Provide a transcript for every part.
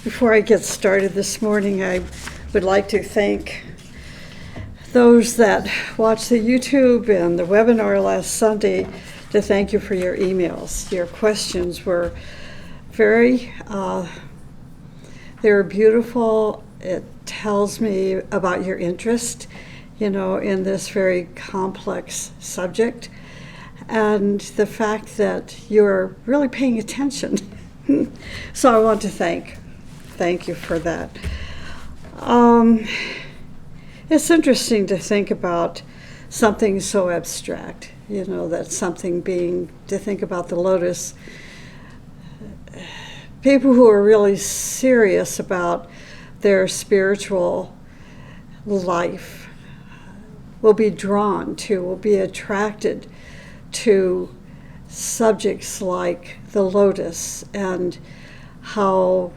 Before I get started this morning, I would like to thank those that watched the YouTube and the webinar last Sunday, to thank you for your emails. Your questions were they were beautiful. It tells me about your interest, in this very complex subject, and the fact that you're really paying attention. So I want to thank you for that. It's interesting to think about something so abstract, that something to think about the lotus. People who are really serious about their spiritual life will be attracted to subjects like the lotus and how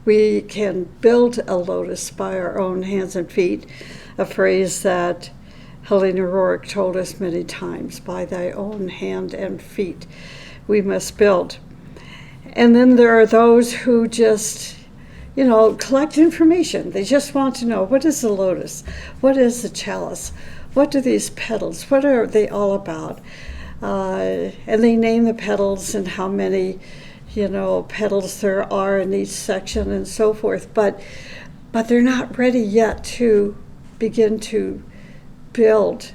we can build a lotus by our own hands and feet, a phrase that Helena Rourke told us many times: by thy own hand and feet we must build. And then there are those who just, collect information. They just want to know, what is the lotus? What is the chalice? What do these petals, what are they all about? And they name the petals and how many petals there are in each section and so forth, but they're not ready yet to begin to build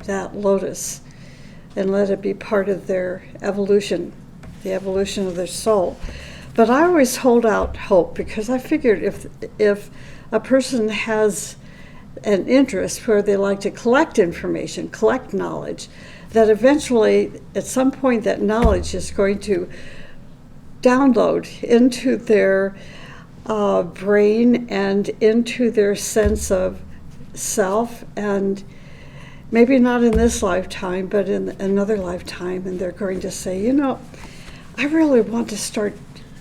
that lotus and let it be part of their evolution, the evolution of their soul. But I always hold out hope, because I figured if a person has an interest where they like to collect information, collect knowledge, that eventually at some point that knowledge is going to download into their brain and into their sense of self, and maybe not in this lifetime, but in another lifetime, and they're going to say, I really want to start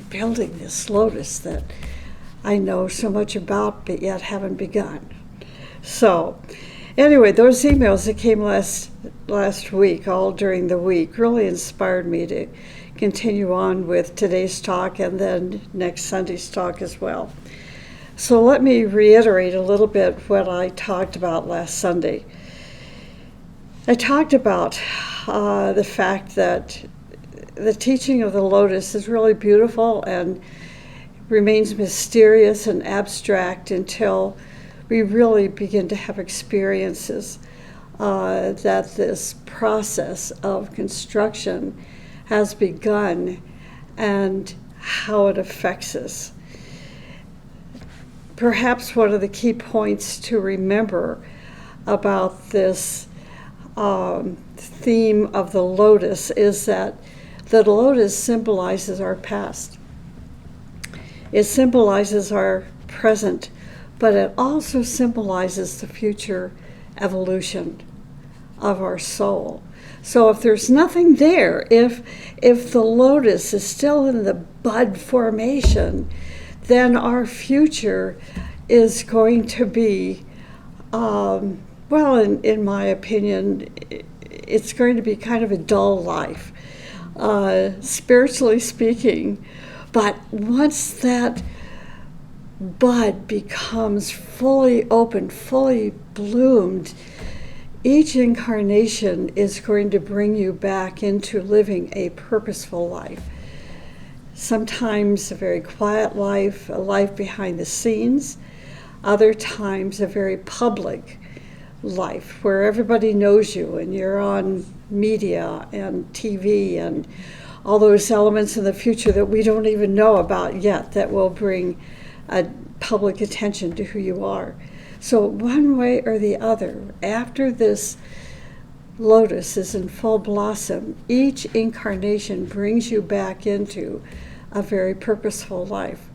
building this lotus that I know so much about but yet haven't begun. So anyway, those emails that came last week, all during the week, really inspired me to continue on with today's talk and then next Sunday's talk as well. So let me reiterate a little bit what I talked about last Sunday. I talked about the fact that the teaching of the lotus is really beautiful and remains mysterious and abstract until we really begin to have experiences that this process of construction has begun and how it affects us. Perhaps one of the key points to remember about this theme of the lotus is that the lotus symbolizes our past. It symbolizes our present, but it also symbolizes the future evolution of our soul. So if there's nothing there, if the lotus is still in the bud formation, then our future is going to be, in my opinion, it's going to be kind of a dull life, spiritually speaking. But once that bud becomes fully open, fully bloomed, each incarnation is going to bring you back into living a purposeful life. Sometimes a very quiet life, a life behind the scenes. Other times a very public life where everybody knows you and you're on media and TV and all those elements in the future that we don't even know about yet that will bring a public attention to who you are. So one way or the other, after this lotus is in full blossom, each incarnation brings you back into a very purposeful life.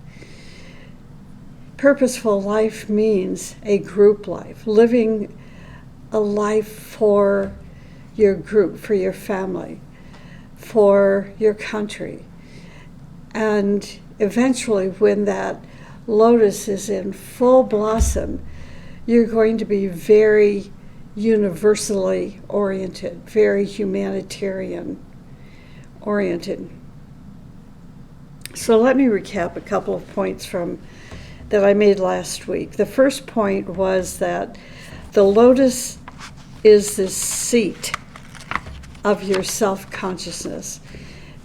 Purposeful life means a group life, living a life for your group, for your family, for your country. And eventually, when that lotus is in full blossom, you're going to be very universally oriented, very humanitarian oriented. So let me recap a couple of points that I made last week. The first point was that the lotus is the seat of your self-consciousness.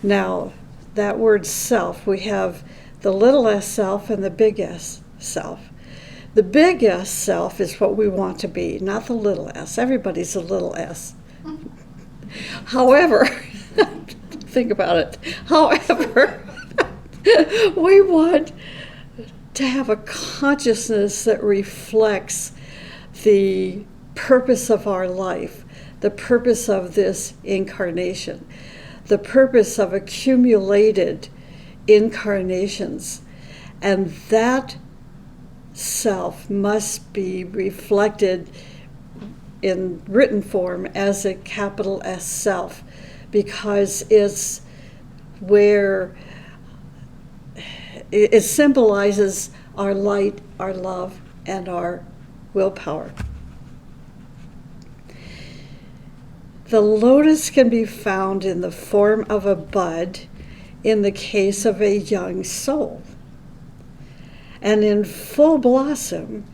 Now, that word self, we have the little s self and the big S self. The big S self is what we want to be, not the little s. Everybody's a little s. However, think about it. However, we want to have a consciousness that reflects the purpose of our life, the purpose of this incarnation, the purpose of accumulated incarnations. And that self must be reflected in written form as a capital S self, because it's where it symbolizes our light, our love, and our willpower. The lotus can be found in the form of a bud in the case of a young soul, and in full blossom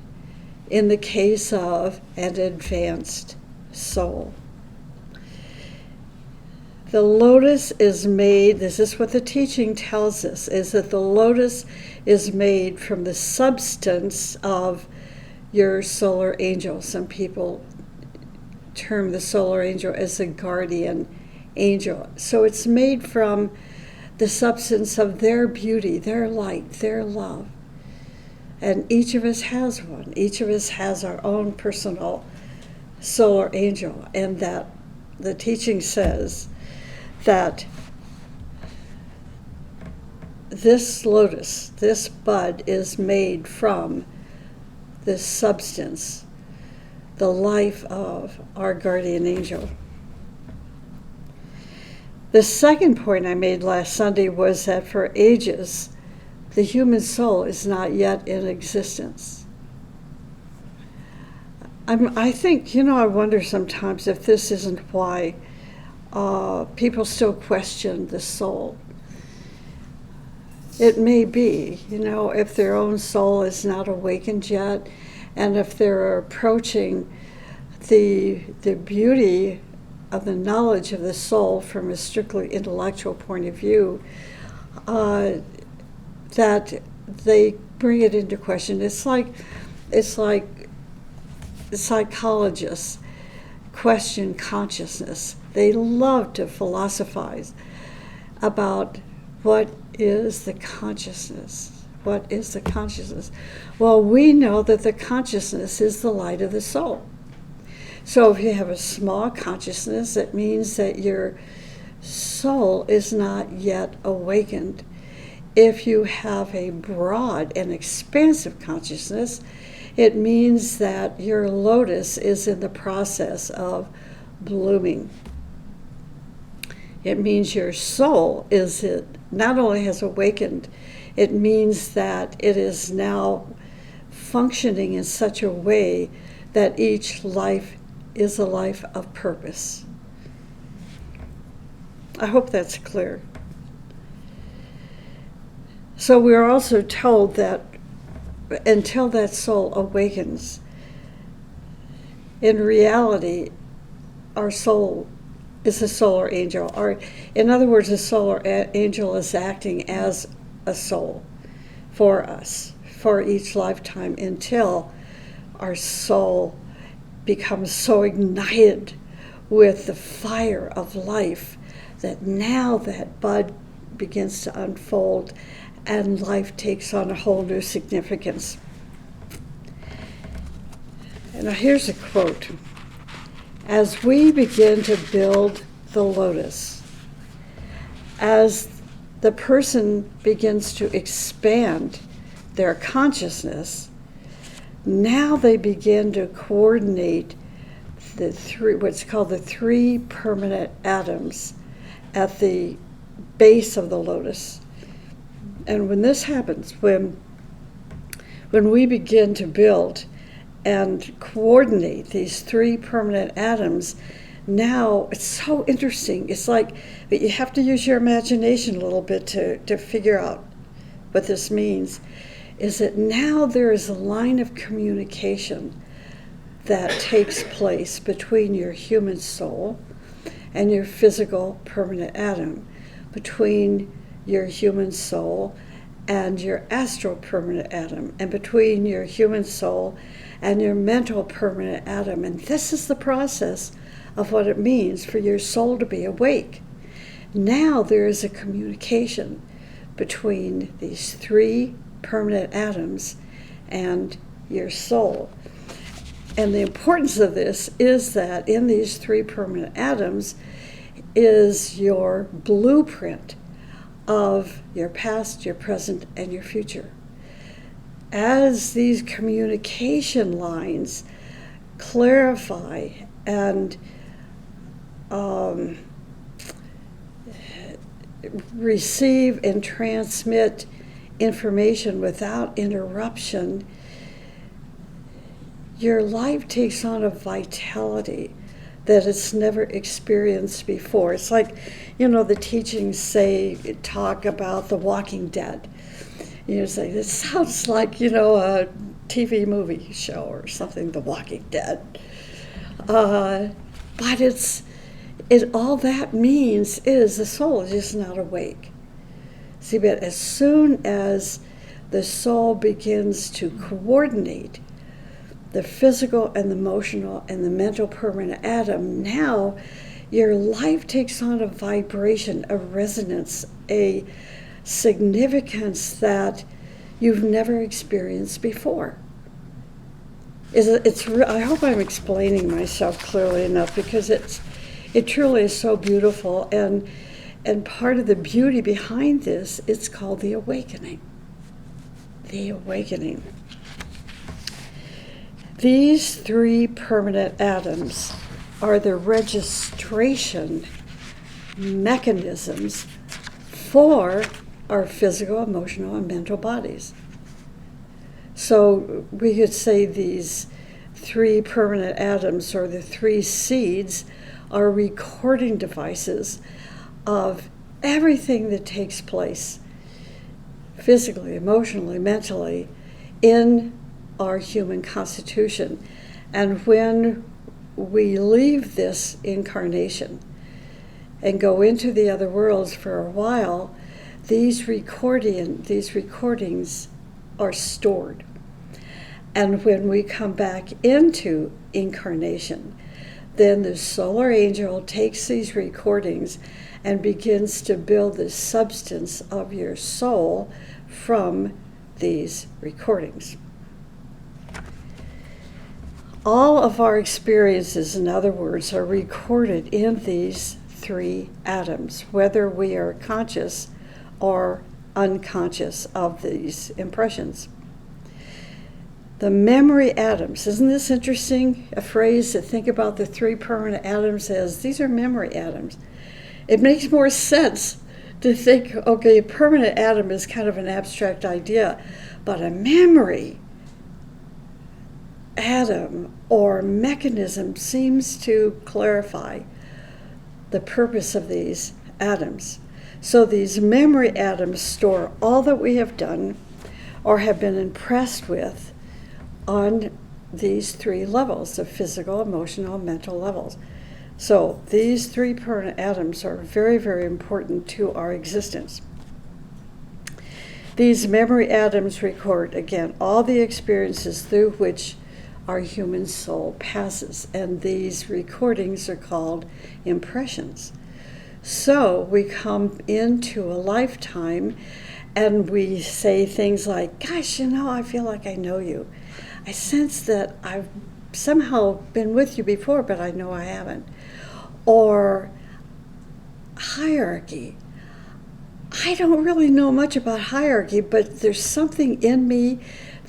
in the case of an advanced soul. The lotus is made, this is what the teaching tells us, is that the lotus is made from the substance of your solar angel. Some people term the solar angel as a guardian angel. So it's made from the substance of their beauty, their light, their love. And each of us has one. Each of us has our own personal solar angel. And that the teaching says that this lotus, this bud, is made from this substance, the life of our guardian angel. The second point I made last Sunday was that for ages, the human soul is not yet in existence. I think, I wonder sometimes if this isn't why people still question the soul. It may be, if their own soul is not awakened yet, and if they're approaching the beauty of the knowledge of the soul from a strictly intellectual point of view, that they bring it into question. It's like psychologists question consciousness. They love to philosophize about what is the consciousness. What is the consciousness? Well, we know that the consciousness is the light of the soul. So if you have a small consciousness, it means that your soul is not yet awakened. If you have a broad and expansive consciousness, it means that your lotus is in the process of blooming. It means your soul not only has awakened, it means that it is now functioning in such a way that each life is a life of purpose. I hope that's clear. So we are also told that until that soul awakens, in reality, our soul is a solar angel. In other words, a solar angel is acting as a soul for us, for each lifetime, until our soul becomes so ignited with the fire of life that now that bud begins to unfold and life takes on a whole new significance. And now here's a quote. As we begin to build the lotus, as the person begins to expand their consciousness, now they begin to coordinate what's called the three permanent atoms at the base of the lotus. And when this happens, when we begin to build and coordinate these three permanent atoms, now it's so interesting. It's like, but you have to use your imagination a little bit to figure out what this means is that now there is a line of communication that takes place between your human soul and your physical permanent atom, between your human soul and your astral permanent atom, and between your human soul and your mental permanent atom. And this is the process of what it means for your soul to be awake. Now there is a communication between these three permanent atoms and your soul. And the importance of this is that in these three permanent atoms is your blueprint of your past, your present, and your future. As these communication lines clarify and receive and transmit information without interruption, your life takes on a vitality that it's never experienced before. It's like, the teachings talk about the Walking Dead. Say, this sounds like, a TV movie show or something, The Walking Dead. But all that means is the soul is just not awake. See, but as soon as the soul begins to coordinate the physical and the emotional and the mental permanent atom, now your life takes on a vibration, a resonance, a significance that you've never experienced before. I hope I'm explaining myself clearly enough, because it truly is so beautiful, and part of the beauty behind this, it's called the awakening. The awakening. These three permanent atoms are the registration mechanisms for our physical, emotional, and mental bodies. So we could say these three permanent atoms, or the three seeds, are recording devices of everything that takes place physically, emotionally, mentally in our human constitution. And when we leave this incarnation and go into the other worlds for a while, these recordings are stored. And when we come back into incarnation, then the solar angel takes these recordings and begins to build the substance of your soul from these recordings. All of our experiences, in other words, are recorded in these three atoms, whether we are conscious or unconscious of these impressions. The memory atoms, isn't this interesting? A phrase to think about the three permanent atoms as these are memory atoms. It makes more sense to think, okay, a permanent atom is kind of an abstract idea, but a memory atom or mechanism seems to clarify the purpose of these atoms. So these memory atoms store all that we have done or have been impressed with on these three levels of physical, emotional, mental levels. So these three permanent atoms are very, very important to our existence. These memory atoms record, again, all the experiences through which our human soul passes, and these recordings are called impressions. So we come into a lifetime and we say things like, gosh, I feel like I know you. I sense that I've somehow been with you before, but I know I haven't. Or hierarchy. I don't really know much about hierarchy, but there's something in me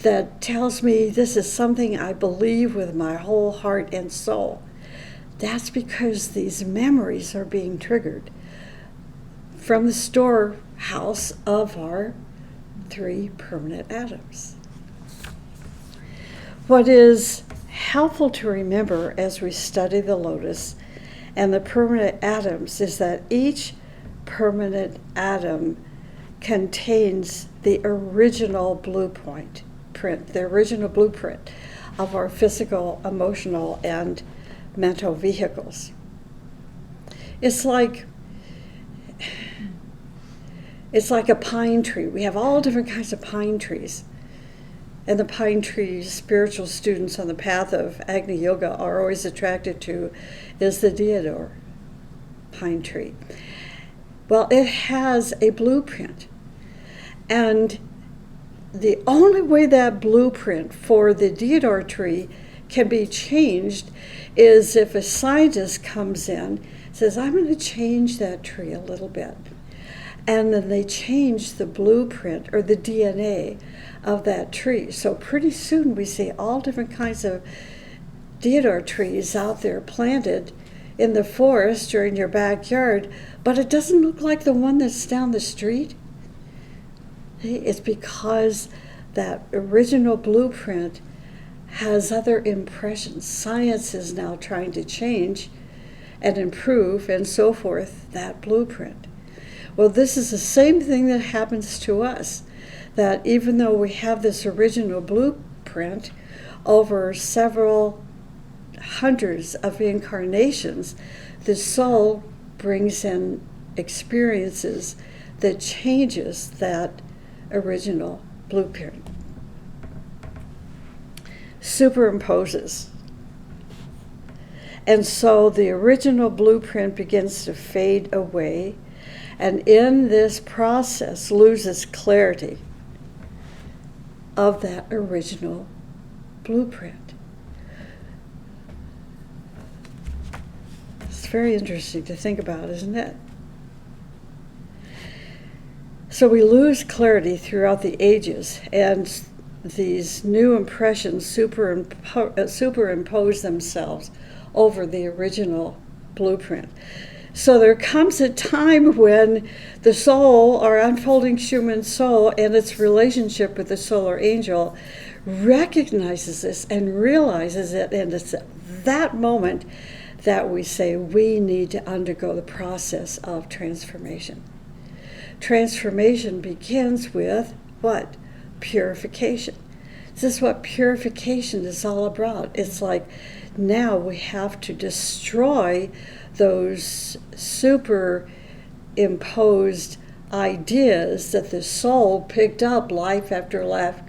that tells me this is something I believe with my whole heart and soul. That's because these memories are being triggered from the storehouse of our three permanent atoms. What is helpful to remember as we study the Lotus and the permanent atoms is that each permanent atom contains the original blueprint, the original blueprint of our physical, emotional, and mental vehicles. It's like a pine tree. We have all different kinds of pine trees. And the pine trees spiritual students on the path of Agni Yoga are always attracted to is the deodar pine tree. Well, it has a blueprint. And the only way that blueprint for the deodar tree can be changed is if a scientist comes in, says, I'm going to change that tree a little bit. And then they change the blueprint or the DNA of that tree. So pretty soon we see all different kinds of deodar trees out there planted in the forest or in your backyard, but it doesn't look like the one that's down the street. It's because that original blueprint has other impressions. Science is now trying to change and improve and so forth that blueprint. Well, this is the same thing that happens to us, that even though we have this original blueprint over several hundreds of incarnations, the soul brings in experiences that changes that original blueprint. Superimposes. And so the original blueprint begins to fade away, and in this process loses clarity of that original blueprint. It's very interesting to think about, isn't it? So we lose clarity throughout the ages, and these new impressions superimpose themselves over the original blueprint. So there comes a time when the soul, our unfolding human soul, and its relationship with the solar angel recognizes this and realizes it, and it's at that moment that we say we need to undergo the process of transformation. Transformation begins with what? Purification. This is what purification is all about. It's like now we have to destroy those superimposed ideas that the soul picked up life after life,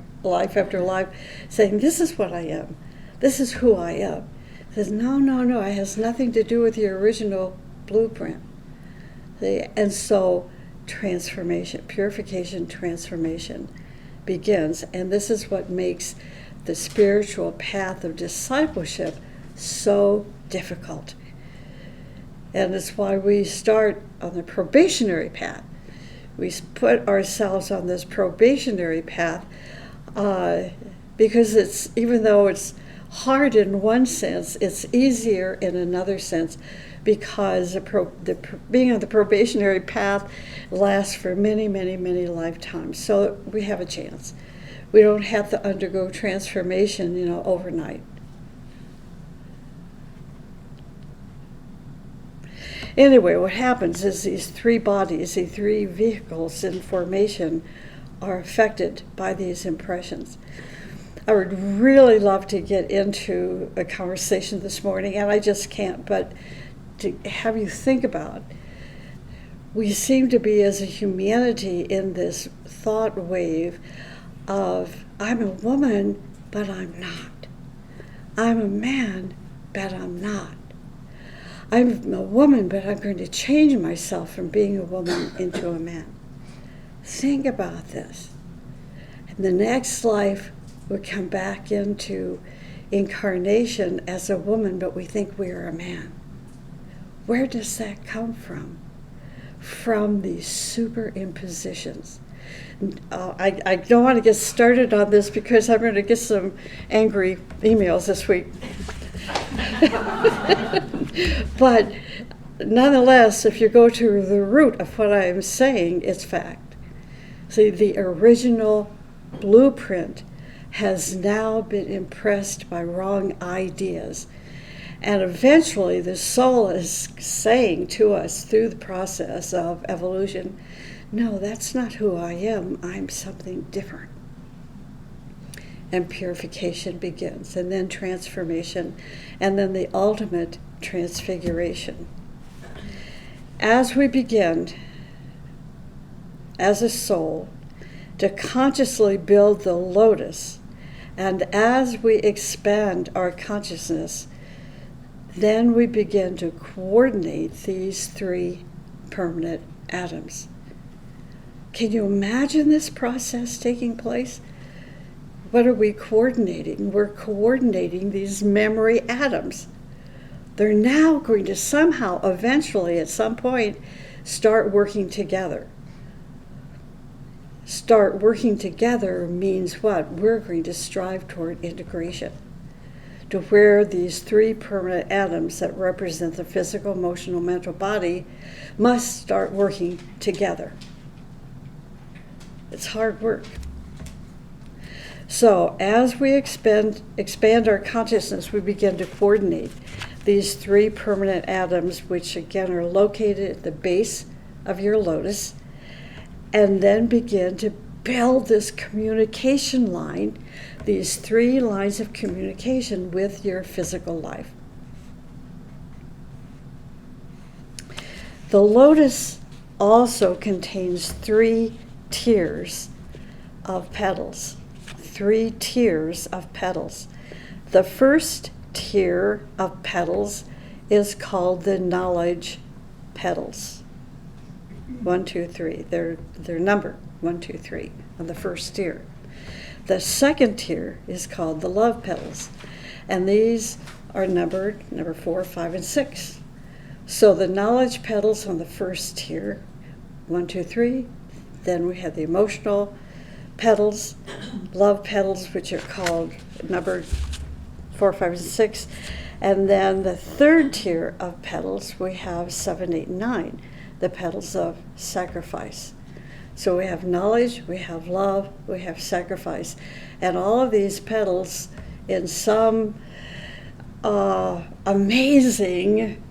saying, this is what I am. This is who I am. It says, no, it has nothing to do with your original blueprint. See? And so transformation, purification, transformation begins. And this is what makes the spiritual path of discipleship so difficult. And it's why we start on the probationary path. We put ourselves on this probationary path because it's, even though it's hard in one sense, it's easier in another sense, because being on the probationary path lasts for many, many, many lifetimes. So we have a chance. We don't have to undergo transformation, overnight. Anyway, what happens is these three bodies, the three vehicles in formation, are affected by these impressions. I would really love to get into a conversation this morning, and I just can't, but to have you think about, we seem to be as a humanity in this thought wave of, I'm a woman, but I'm not. I'm a man, but I'm not. I'm a woman, but I'm going to change myself from being a woman into a man. Think about this. And the next life, we come back into incarnation as a woman, but we think we are a man. Where does that come from? From these superimpositions. I don't want to get started on this because I'm going to get some angry emails this week. But nonetheless, if you go to the root of what I am saying, it's fact. See, the original blueprint has now been impressed by wrong ideas. And eventually the soul is saying to us through the process of evolution, no, that's not who I am. I'm something different. And purification begins, and then transformation, and then the ultimate transfiguration. As we begin, as a soul, to consciously build the lotus, and as we expand our consciousness, then we begin to coordinate these three permanent atoms. Can you imagine this process taking place? What are we coordinating? We're coordinating these memory atoms. They're now going to somehow, eventually, at some point, start working together. Start working together means what? We're going to strive toward integration, to where these three permanent atoms that represent the physical, emotional, mental body must start working together. It's hard work. So as we expand our consciousness, we begin to coordinate these three permanent atoms, which again are located at the base of your lotus, and then begin to build this communication line, these three lines of communication with your physical life. The lotus also contains 3 tiers of petals. 3 tiers of petals. The first tier of petals is called the knowledge petals. 1, 2, 3. They're numbered 1, 2, 3 on the first tier. The second tier is called the love petals, and these are numbered number 4, 5, and 6. So the knowledge petals on the first tier, 1, 2, 3. Then we have the emotional petals, love petals, which are called numbered 4, 5, and 6. And then the third tier of petals, we have 7, 8, and 9, the petals of sacrifice. So we have knowledge, we have love, we have sacrifice. And all of these petals, in some amazing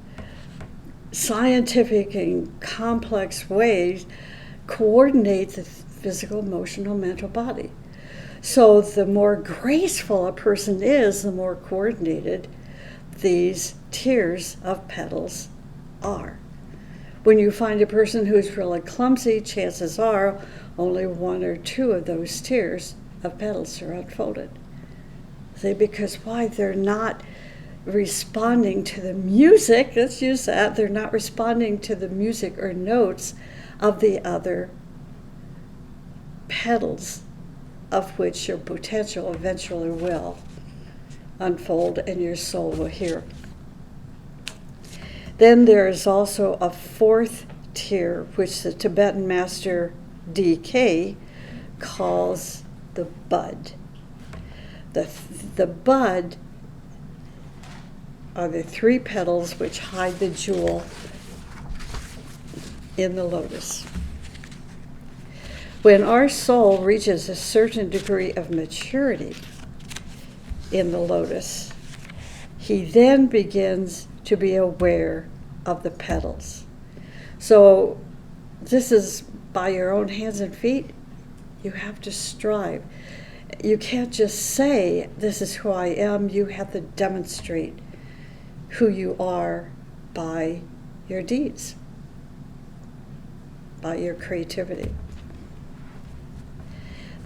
scientific and complex ways, coordinate the physical, emotional, mental body. So the more graceful a person is, the more coordinated these tiers of petals are. When you find a person who's really clumsy, chances are only 1 or 2 of those tiers of petals are unfolded. See, because why? They're not responding to the music, let's use that, they're not responding to the music or notes of the other petals, of which your potential eventually will unfold and your soul will hear. Then there is also a 4th tier, which the Tibetan master DK calls the bud. The bud are the 3 petals which hide the jewel in the lotus. When our soul reaches a certain degree of maturity in the lotus, he then begins to be aware of the petals. So this is by your own hands and feet. You have to strive. You can't just say, this is who I am. You have to demonstrate who you are by your deeds, by your creativity.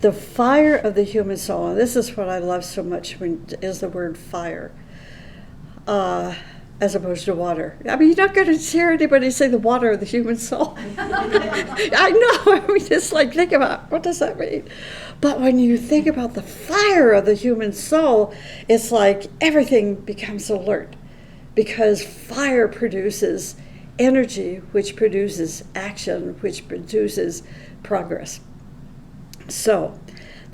The fire of the human soul, and this is what I love so much, is the word fire, as opposed to water. I mean, you're not going to hear anybody say the water of the human soul. I know, I mean, just like, think about, what does that mean? But when you think about the fire of the human soul, it's like everything becomes alert, because fire produces energy, which produces action, which produces progress. So,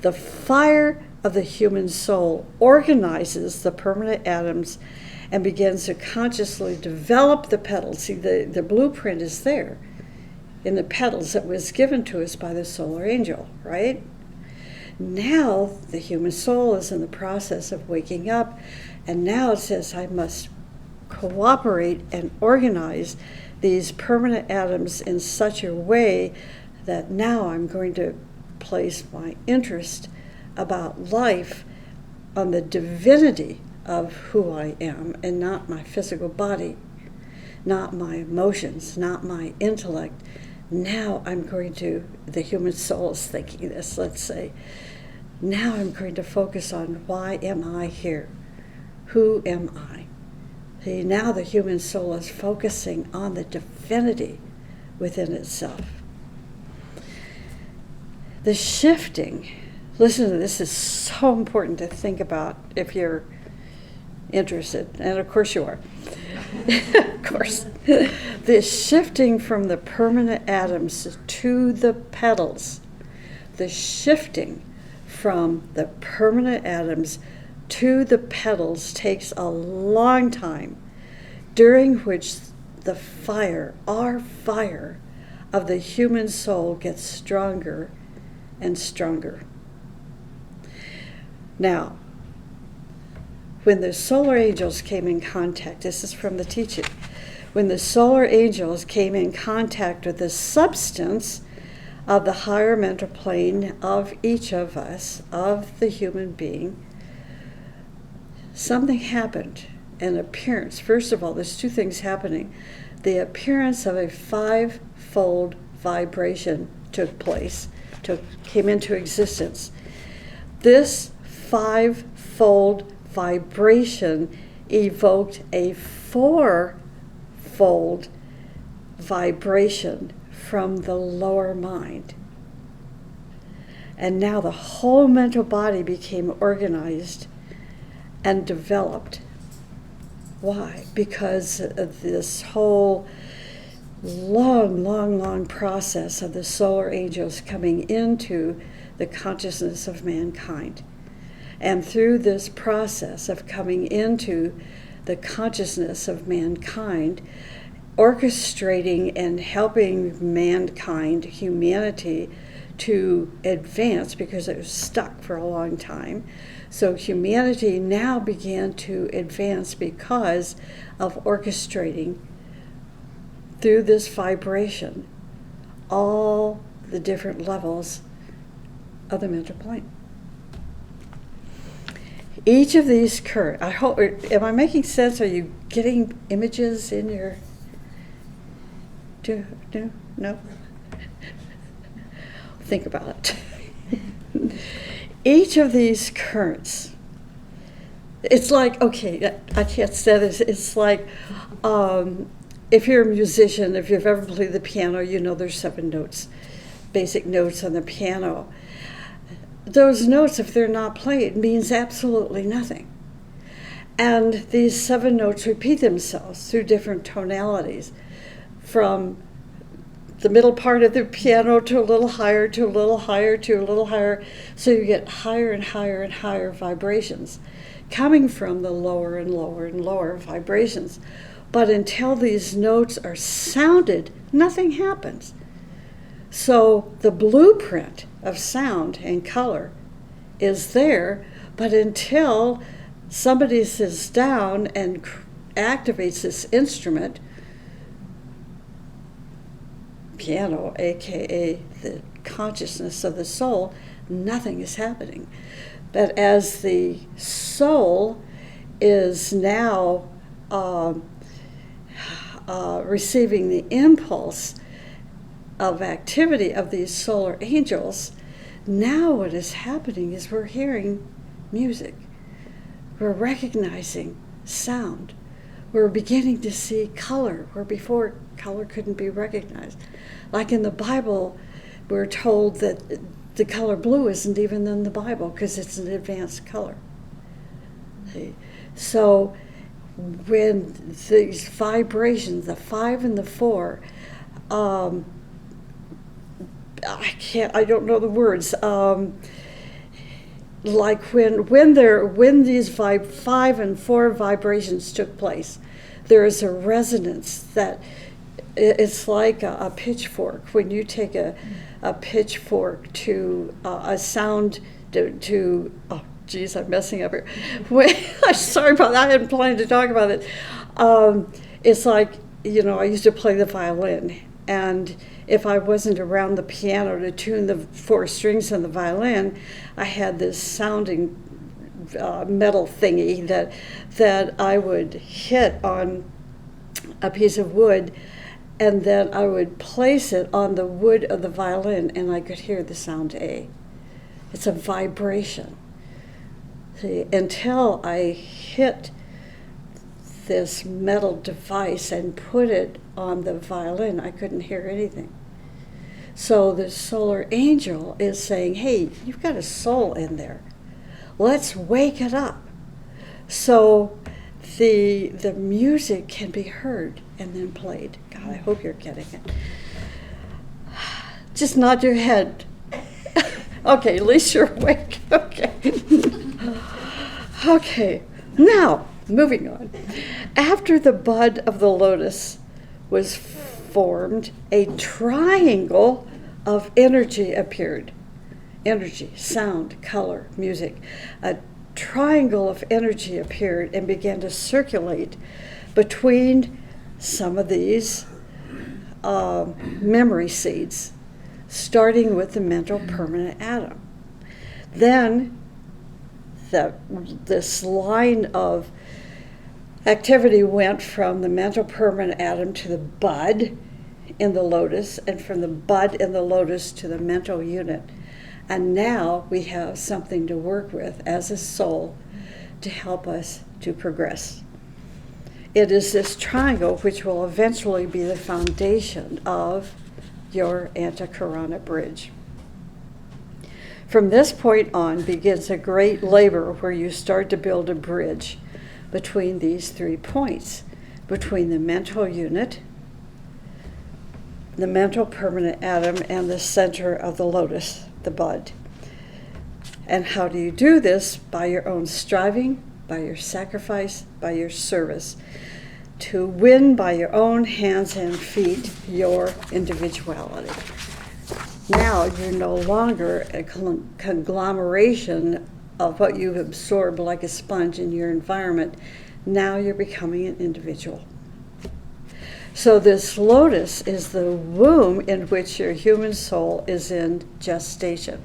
the fire of the human soul organizes the permanent atoms and begins to consciously develop the petals. See, the blueprint is there in the petals that was given to us by the solar angel, right? Now, the human soul is in the process of waking up, and now it says, I must cooperate and organize these permanent atoms in such a way that now I'm going to place my interest about life on the divinity of who I am and not my physical body, not my emotions, not my intellect. Now I'm going to, the human soul is thinking this, let's say, now I'm going to focus on why am I here? Who am I? See, now the human soul is focusing on the divinity within itself. The shifting, listen to this, is so important to think about if you're interested, and of course you are. Of course. The shifting from the permanent atoms to the petals, the shifting from the permanent atoms to the petals takes a long time, during which the fire, our fire of the human soul, gets stronger and stronger. Now, when the solar angels came in contact, this is from the teaching, when the solar angels came in contact with the substance of the higher mental plane of each of us, of the human being, something happened, an appearance. First of all, there's two things happening. The appearance of a five-fold vibration took place, came into existence. This five-fold vibration evoked a four-fold vibration from the lower mind. And now the whole mental body became organized and developed. Why? Because of this whole long process of the solar angels coming into the consciousness of mankind. And through this process of coming into the consciousness of mankind, orchestrating and helping mankind, humanity, to advance, because it was stuck for a long time. So humanity now began to advance because of orchestrating through this vibration all the different levels of the mental plane. Each of these current, I hope, am I making sense? Are you getting images in your, no? Think about it. Each of these currents, it's like, okay, I can't say this, it's like, if you're a musician, if you've ever played the piano, you know there's 7 notes, basic notes on the piano. Those notes, if they're not played, means absolutely nothing. And these 7 notes repeat themselves through different tonalities, from the middle part of the piano to a little higher, to a little higher, to a little higher. So you get higher and higher and higher vibrations coming from the lower and lower and lower vibrations. But until these notes are sounded, nothing happens. So the blueprint of sound and color is there, but until somebody sits down and activates this instrument, piano, aka the consciousness of the soul, nothing is happening. But as the soul is now receiving the impulse of activity of these solar angels, now what is happening is we're hearing music. We're recognizing sound. We're beginning to see color, where before color couldn't be recognized. Like in the Bible, we're told that the color blue isn't even in the Bible because it's an advanced color. See? So when these vibrations, the 5 and the 4, I don't know the words. Like when these 5 and 4 vibrations took place, there is a resonance that it's like a pitchfork. When you take a pitchfork to a sound to oh geez, I'm messing up here. I'm sorry about that. I hadn't planned to talk about it. It's like, I used to play the violin, And if I wasn't around the piano to tune the 4 strings on the violin, I had this sounding metal thingy that I would hit on a piece of wood, and then I would place it on the wood of the violin, and I could hear the sound A. It's a vibration. See, until I hit this metal device and put it on the violin, I couldn't hear anything. So the solar angel is saying, hey, you've got a soul in there. Let's wake it up. So the music can be heard and then played. God, I hope you're getting it. Just nod your head. Okay, at least you're awake. Okay. Okay, now, moving on. After the bud of the lotus was formed, a triangle of energy appeared. Energy, sound, color, music. A triangle of energy appeared and began to circulate between some of these memory seeds, starting with the mental permanent atom. Then this line of activity went from the mental permanent atom to the bud in the lotus, and from the bud in the lotus to the mental unit. And now we have something to work with as a soul to help us to progress. It is this triangle which will eventually be the foundation of your Antakarana bridge. From this point on begins a great labor where you start to build a bridge between these 3 points, between the mental unit, the mental permanent atom, and the center of the lotus, the bud. And how do you do this? By your own striving, by your sacrifice, by your service, to win by your own hands and feet your individuality. Now you're no longer a conglomeration of what you've absorbed like a sponge in your environment. Now you're becoming an individual. So this lotus is the womb in which your human soul is in gestation.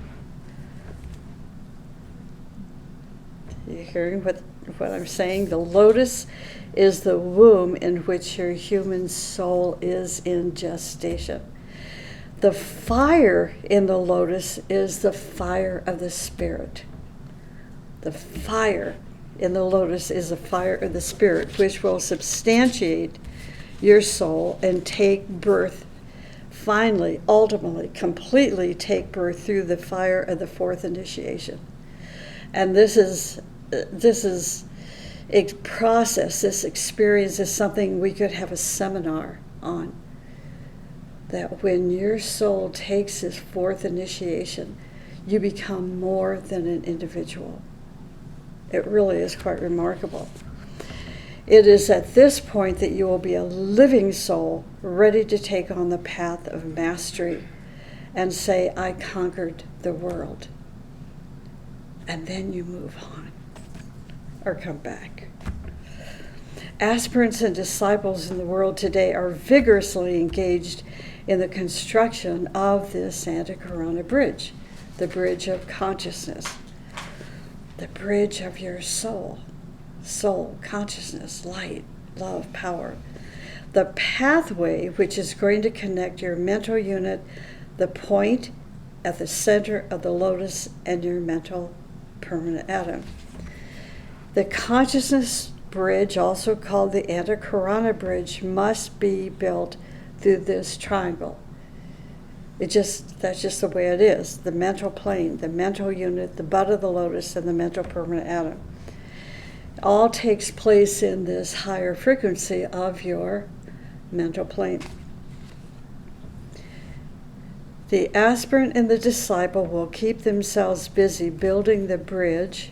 You hearing what I'm saying? The lotus is the womb in which your human soul is in gestation. The fire in the lotus is the fire of the spirit. The fire in the lotus is the fire of the spirit, which will substantiate your soul and take birth, finally, ultimately, completely take birth through the fire of the 4th initiation. And this is a process, this experience is something we could have a seminar on. That when your soul takes this 4th initiation, you become more than an individual. It really is quite remarkable. It is at this point that you will be a living soul ready to take on the path of mastery and say, I conquered the world. And then you move on or come back. Aspirants and disciples in the world today are vigorously engaged in the construction of this Antakarana bridge, the bridge of consciousness, the bridge of your soul, consciousness, light, love, power. The pathway which is going to connect your mental unit, the point at the center of the lotus, and your mental permanent atom. The consciousness bridge, also called the Antakarana bridge, must be built through this triangle. That's just the way it is. The mental plane, the mental unit, the bud of the lotus, and the mental permanent atom. All takes place in this higher frequency of your mental plane. The aspirant and the disciple will keep themselves busy building the bridge,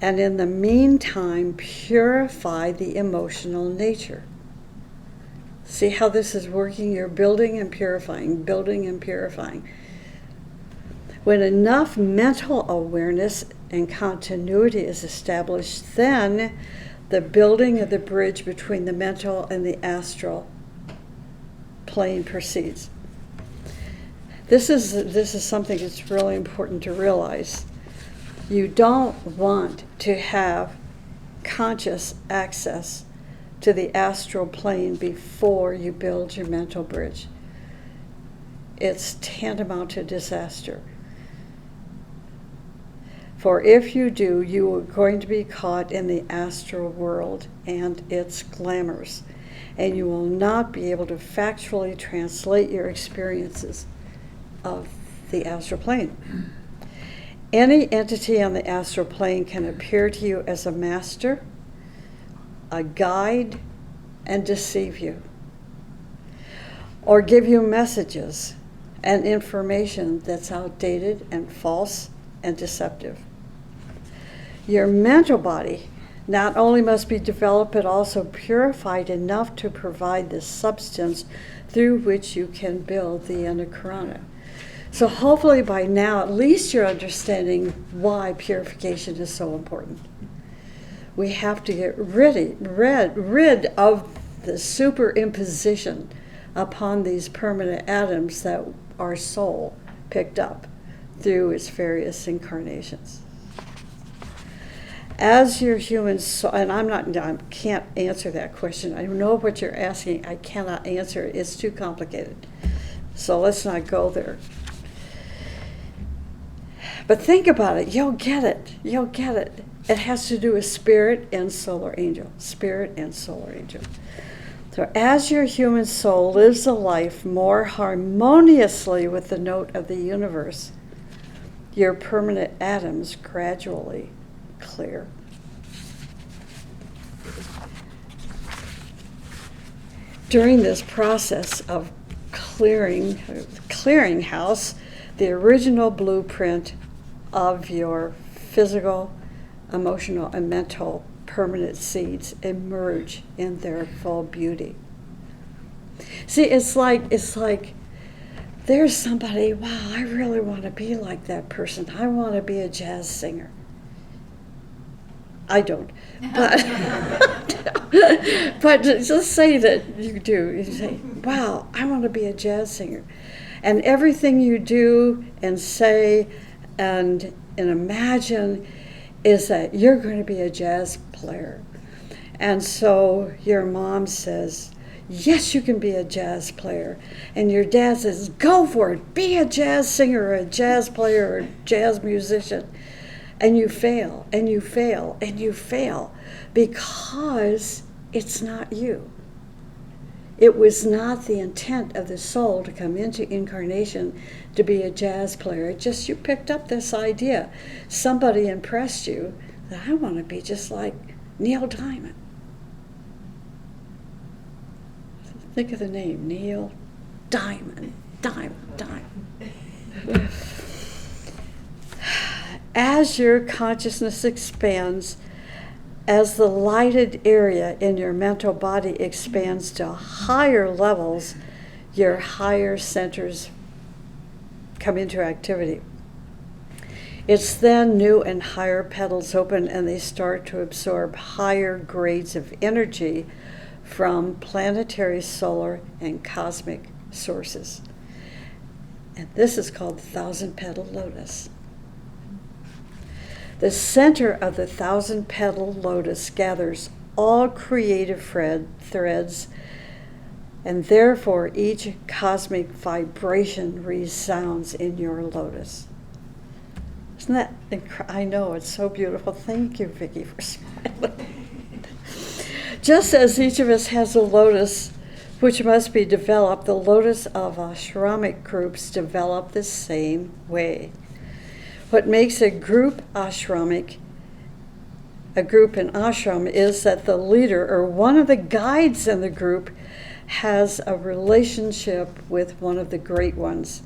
and in the meantime purify the emotional nature. See how this is working? You're building and purifying, building and purifying. When enough mental awareness and continuity is established, then the building of the bridge between the mental and the astral plane proceeds. This is something that's really important to realize. You don't want to have conscious access to the astral plane before you build your mental bridge. It's tantamount to disaster. For if you do, you are going to be caught in the astral world and its glamours, and you will not be able to factually translate your experiences of the astral plane. Any entity on the astral plane can appear to you as a master, a guide, and deceive you, or give you messages and information that's outdated and false and deceptive. Your mental body not only must be developed, but also purified enough to provide the substance through which you can build the Anakarana. So hopefully by now, at least you're understanding why purification is so important. We have to get rid of the superimposition upon these permanent atoms that our soul picked up through its various incarnations. As your human soul, and I can't answer that question. I know what you're asking. I cannot answer it. It's too complicated. So let's not go there. But think about it. You'll get it. You'll get it. It has to do with spirit and solar angel. Spirit and solar angel. So as your human soul lives a life more harmoniously with the note of the universe, your permanent atoms gradually clear. During this process of clearing house, the original blueprint of your physical, emotional, and mental permanent seeds emerge in their full beauty. See, it's like there's somebody, wow, I really want to be like that person. I want to be a jazz singer. I don't, but just say that you do. You say, wow, I want to be a jazz singer. And everything you do and say and imagine is that you're going to be a jazz player. And so your mom says, yes, you can be a jazz player. And your dad says, go for it, be a jazz singer or a jazz player or a jazz musician. And you fail, and you fail, and you fail, because it's not you. It was not the intent of the soul to come into incarnation to be a jazz player. It just, you picked up this idea. Somebody impressed you that I want to be just like Neil Diamond. Think of the name, Neil Diamond. As your consciousness expands, as the lighted area in your mental body expands to higher levels, your higher centers come into activity. It's then new and higher petals open, and they start to absorb higher grades of energy from planetary, solar, and cosmic sources. And this is called the 1,000-petal lotus. The center of the 1,000-petal lotus gathers all creative threads, and therefore each cosmic vibration resounds in your lotus. Isn't that incredible? I know, it's so beautiful. Thank you, Vicki, for smiling. Just as each of us has a lotus which must be developed, the lotus of ashramic groups develop the same way. What makes a group in ashram is that the leader or one of the guides in the group has a relationship with one of the great ones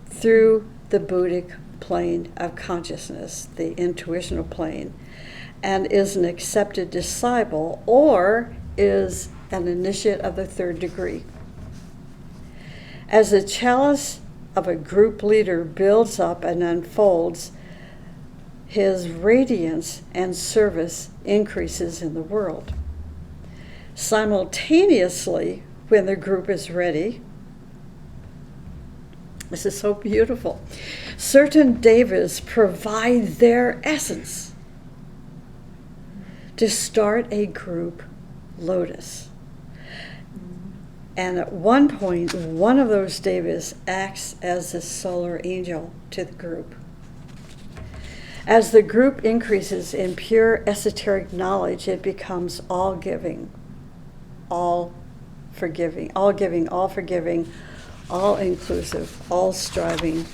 through the Buddhic plane of consciousness, the intuitional plane, and is an accepted disciple or is an initiate of the 3rd degree. As the chalice of a group leader builds up and unfolds, his radiance and service increases in the world. Simultaneously, when the group is ready, This is so beautiful. Certain devas provide their essence to start a group Lotus. And at one point, one of those devas acts as the solar angel to the group. As the group increases in pure esoteric knowledge, it becomes all giving, all forgiving, all giving, all forgiving, all inclusive, all striving,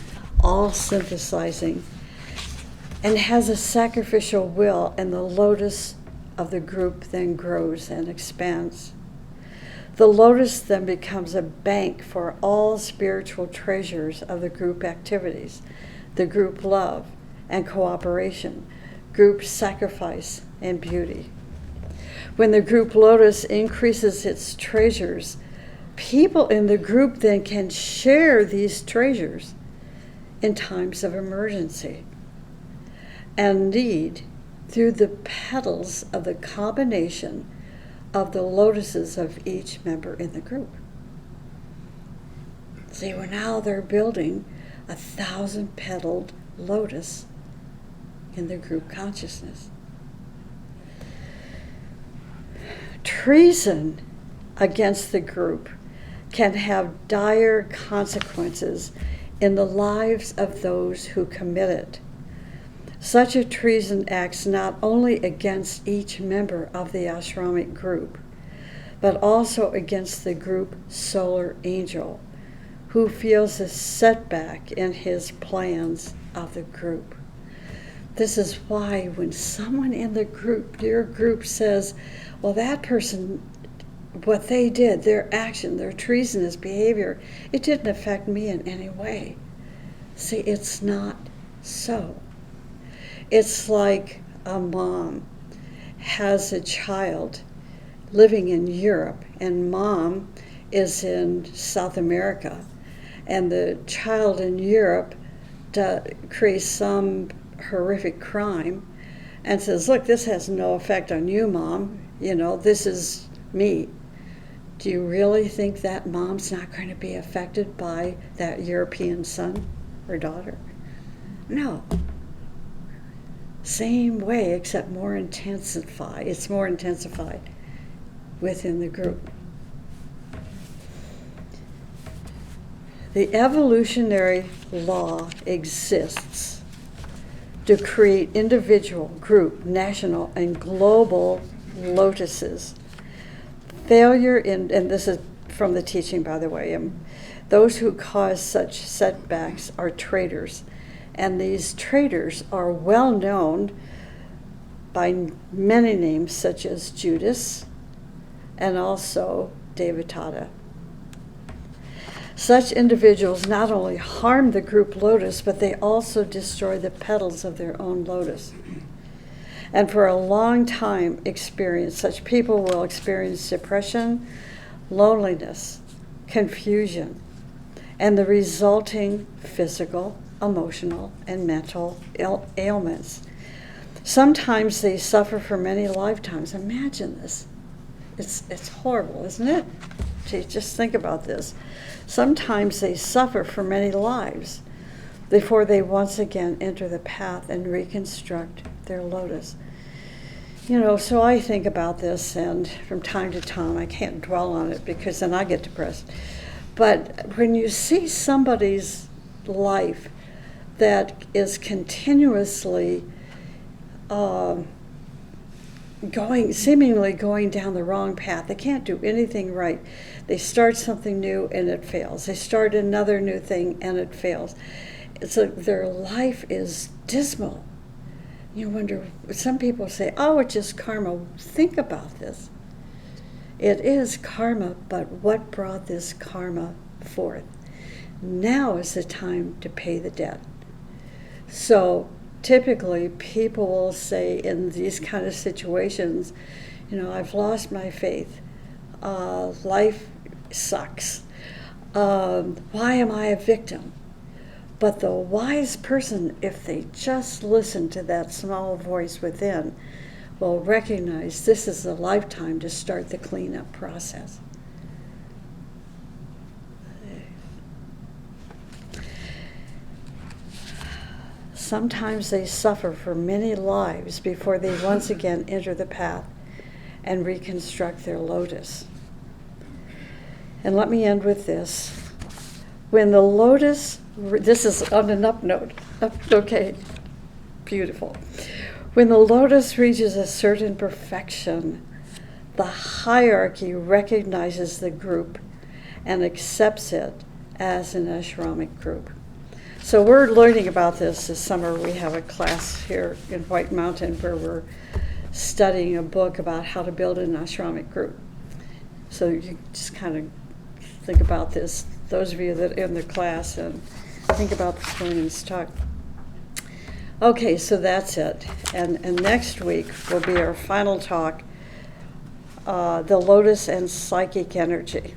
all synthesizing, and has a sacrificial will, and the lotus of the group then grows and expands. The lotus then becomes a bank for all spiritual treasures of the group activities, the group love and cooperation, group sacrifice and beauty. When the group lotus increases its treasures, people in the group then can share these treasures in times of emergency and need through the petals of the combination of the lotuses of each member in the group. See, they're building 1,000-petaled lotus in the group consciousness. Treason against the group can have dire consequences in the lives of those who commit it. Such a treason acts not only against each member of the ashramic group, but also against the group solar angel, who feels a setback in his plans of the group. This is why when someone in the group, your group, says, well, that person, what they did, their action, their treasonous behavior, it didn't affect me in any way. See, it's not so. It's like a mom has a child living in Europe, and mom is in South America, and the child in Europe creates some horrific crime and says, look, this has no effect on you, Mom. This is me. Do you really think that mom's not going to be affected by that European son or daughter? No. Same way, except more intensified. It's more intensified within the group. The evolutionary law exists to create individual, group, national, and global lotuses. Failure in, and this is from the teaching, by the way, those who cause such setbacks are traitors. And these traitors are well known by many names, such as Judas and also Devadatta. Such individuals not only harm the group lotus, but they also destroy the petals of their own lotus. And for a long time such people will experience depression, loneliness, confusion, and the resulting physical, emotional, and mental ailments. Sometimes they suffer for many lifetimes. Imagine this. It's horrible, isn't it? Just think about this. Sometimes they suffer for many lives before they once again enter the path and reconstruct their lotus. So I think about this, and from time to time, I can't dwell on it because then I get depressed. But when you see somebody's life that is continuously seemingly going down the wrong path, they can't do anything right. They start something new and it fails. They start another new thing and it fails. It's like their life is dismal. You wonder, some people say, oh, it's just karma. Think about this. It is karma, but what brought this karma forth? Now is the time to pay the debt. So typically people will say in these kind of situations, I've lost my faith. Life sucks. Why am I a victim? But the wise person, if they just listen to that small voice within, will recognize this is a lifetime to start the cleanup process. sometimes they suffer for many lives before they once again enter the path and reconstruct their lotus. And let me end with this. When the lotus, this is on an up note, okay, beautiful. When the lotus reaches a certain perfection, the hierarchy recognizes the group and accepts it as an ashramic group. So we're learning about this summer. We have a class here in White Mountain where we're studying a book about how to build an ashramic group. So you just kind of think about this, those of you that are in the class, and think about this morning's talk. Okay, so that's it. And next week will be our final talk, the lotus and psychic energy.